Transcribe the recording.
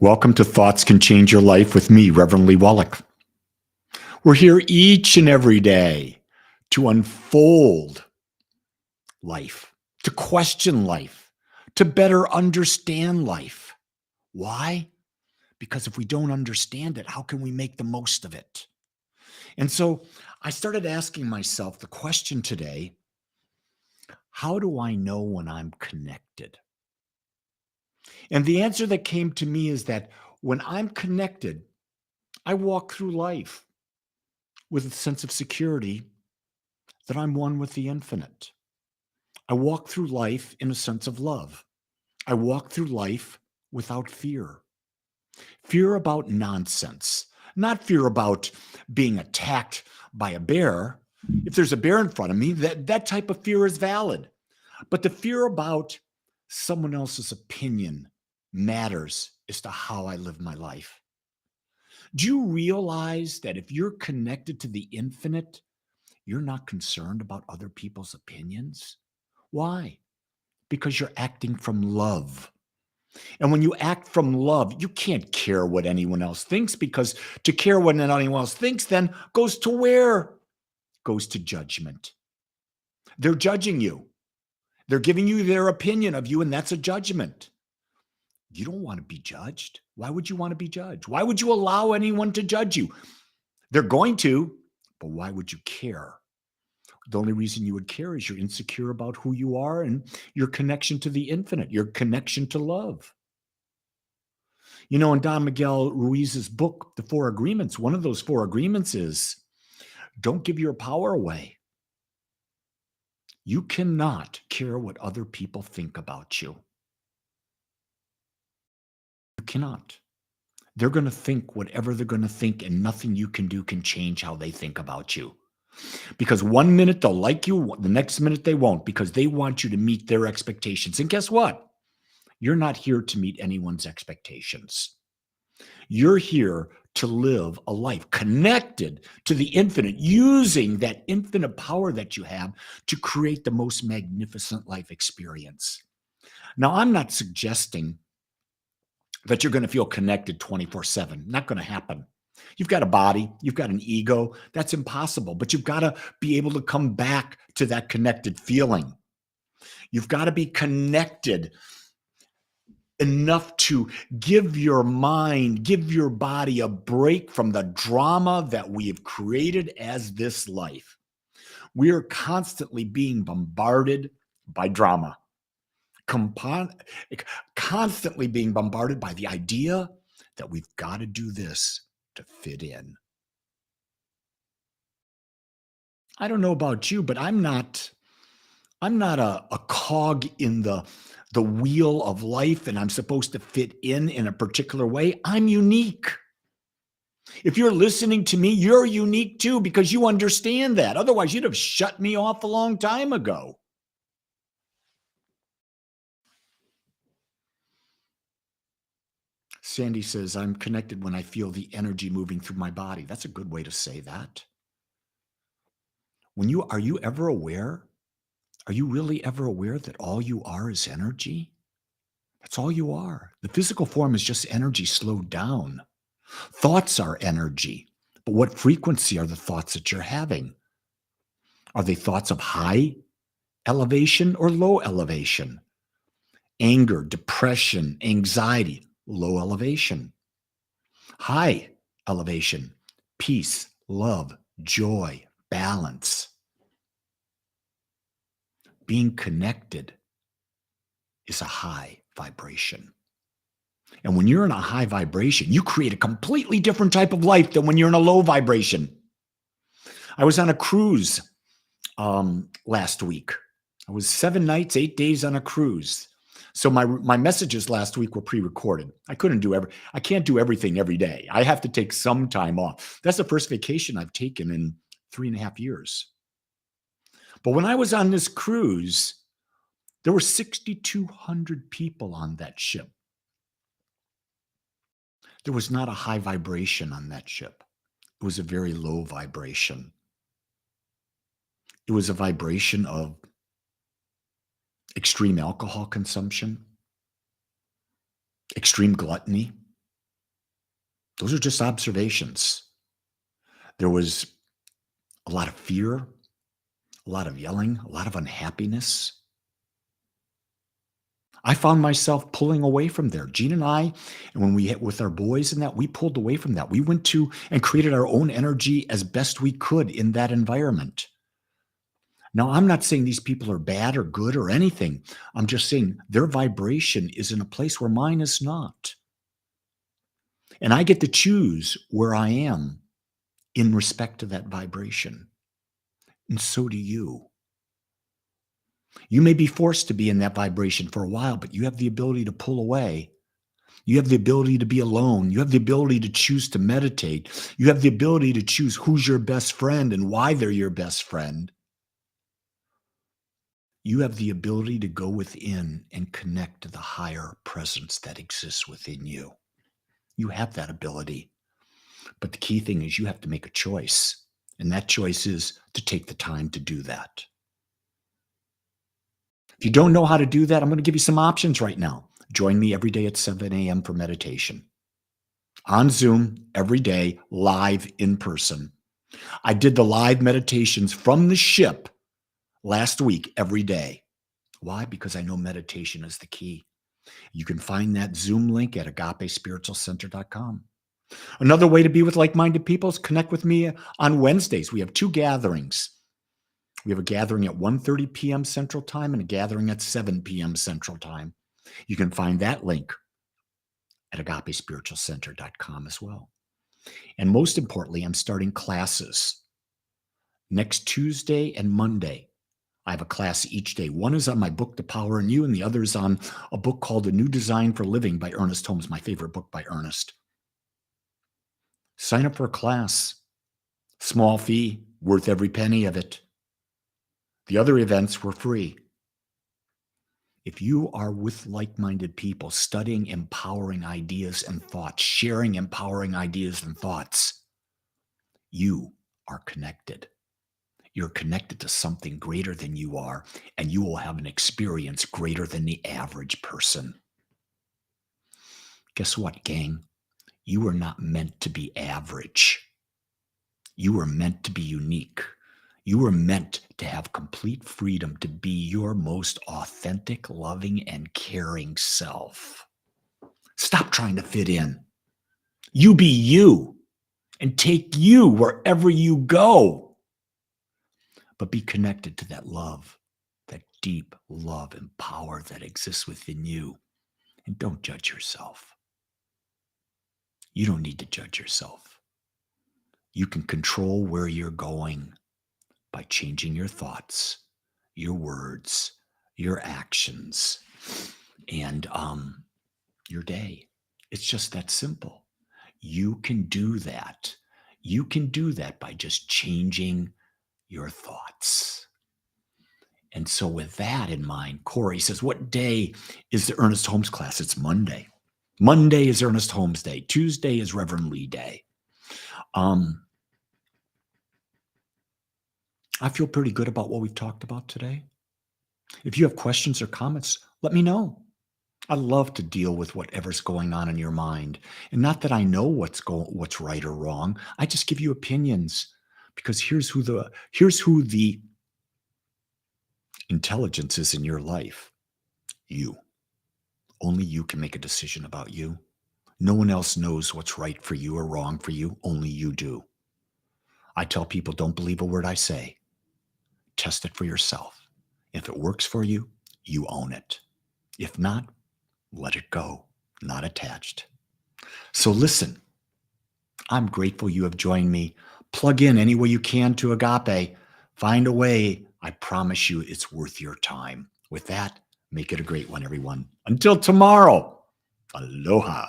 Welcome to Thoughts Can Change Your Life with me, Reverend Lee Wallach. We're here each and every day to unfold life, to question life, to better understand life. Why? Because if we don't understand it, how can we make the most of it? And so I started asking myself the question today, how do I know when I'm connected? And the answer that came to me is that when I'm connected, I walk through life with a sense of security that I'm one with the infinite. I walk through life in a sense of love. I walk through life without fear. Fear about nonsense, not fear about being attacked by a bear. If there's a bear in front of me, that type of fear is valid. But the fear about someone else's opinion matters as to how I live my life. Do you realize that if you're connected to the infinite, you're not concerned about other people's opinions? Why? Because you're acting from love. And when you act from love, you can't care what anyone else thinks, because to care what anyone else thinks then goes to where? Goes to judgment. They're judging you. They're giving you their opinion of you, and that's a judgment. You don't want to be judged. Why would you want to be judged? Why would you allow anyone to judge you? They're going to, but why would you care? The only reason you would care is you're insecure about who you are and your connection to the infinite, your connection to love. You know, in Don Miguel Ruiz's book, The Four Agreements, one of those four agreements is don't give your power away. You cannot care what other people think about you. You cannot. They're going to think whatever they're going to think, and nothing you can do can change how they think about you. Because one minute they'll like you, the next minute they won't, because they want you to meet their expectations. And guess what? You're not here to meet anyone's expectations. You're here to live a life connected to the infinite, using that infinite power that you have to create the most magnificent life experience. Now, I'm not suggesting that you're going to feel connected 24/7. Not going to happen. You've got a body, you've got an ego. That's impossible, but you've got to be able to come back to that connected feeling. You've got to be connected enough to give your mind, give your body a break from the drama that we have created as this life. We are constantly being bombarded by drama, constantly being bombarded by the idea that we've got to do this to fit in. I don't know about you, but I'm not a cog in the wheel of life, and I'm supposed to fit in a particular way. I'm unique. If you're listening to me, you're unique too, because you understand that. Otherwise, you'd have shut me off a long time ago. Sandy says, I'm connected when I feel the energy moving through my body. That's a good way to say that. Are you ever aware? Are you really ever aware that all you are is energy? That's all you are. The physical form is just energy slowed down. Thoughts are energy. But what frequency are the thoughts that you're having? Are they thoughts of high elevation or low elevation? Anger, depression, anxiety, low elevation. High elevation, peace, love, joy, balance. Being connected is a high vibration. And when you're in a high vibration, you create a completely different type of life than when you're in a low vibration. I was on a cruise last week. I was 7 nights, 8 days on a cruise. So my messages last week were pre-recorded. I can't do everything every day. I have to take some time off. That's the first vacation I've taken in 3.5 years. But when I was on this cruise, there were 6,200 people on that ship. There was not a high vibration on that ship. It was a very low vibration. It was a vibration of extreme alcohol consumption, extreme gluttony, Those are just observations. There was a lot of fear, a lot of yelling, a lot of unhappiness. I found myself pulling away from there. Gene and I, and when we hit with our boys and that, we pulled away from that. We went to and created our own energy as best we could in that environment. Now, I'm not saying these people are bad or good or anything. I'm just saying their vibration is in a place where mine is not. And I get to choose where I am in respect to that vibration. And so do you. You may be forced to be in that vibration for a while, but you have the ability to pull away. You have the ability to be alone. You have the ability to choose to meditate. You have the ability to choose who's your best friend and why they're your best friend. You have the ability to go within and connect to the higher presence that exists within you. You have that ability. But the key thing is you have to make a choice. And that choice is to take the time to do that. If you don't know how to do that, I'm going to give you some options right now. Join me every day at 7 a.m. for meditation. On Zoom, every day, live in person. I did the live meditations from the ship last week, every day. Why? Because I know meditation is the key. You can find that Zoom link at agapespiritualcenter.com. Another way to be with like-minded people is connect with me on Wednesdays. We have 2 gatherings. We have a gathering at 1:30 p.m. Central Time and a gathering at 7 p.m. Central Time. You can find that link at agapespiritualcenter.com as well. And most importantly, I'm starting classes next Tuesday and Monday. I have a class each day. One is on my book, The Power in You, and the other is on a book called A New Design for Living by Ernest Holmes, my favorite book by Ernest. Sign up for a class. Small fee, worth every penny of it. The other events were free. If you are with like-minded people, studying empowering ideas and thoughts, sharing empowering ideas and thoughts, you are connected. You're connected to something greater than you are, and you will have an experience greater than the average person. Guess what, gang? You are not meant to be average. You are meant to be unique. You are meant to have complete freedom to be your most authentic, loving, and caring self. Stop trying to fit in. You be you and take you wherever you go. But be connected to that love, that deep love and power that exists within you. And don't judge yourself. You don't need to judge yourself. You can control where you're going by changing your thoughts, your words, your actions, and your day. It's just that simple. You can do that. You can do that by just changing your thoughts. And so with that in mind, Corey says, what day is the Ernest Holmes class? It's Monday. Monday is Ernest Holmes Day. Tuesday is Reverend Lee Day. I feel pretty good about what we've talked about today. If you have questions or comments, let me know. I love to deal with whatever's going on in your mind. And not that I know what's right or wrong. I just give you opinions because here's who the intelligence is in your life. You. Only you can make a decision about you. No one else knows what's right for you or wrong for you. Only you do. I tell people, don't believe a word I say. Test it for yourself. If it works for you, you own it. If not, let it go. Not attached. So listen, I'm grateful you have joined me. Plug in any way you can to Agape. Find a way. I promise you it's worth your time. With that, make it a great one, everyone. Until tomorrow, aloha.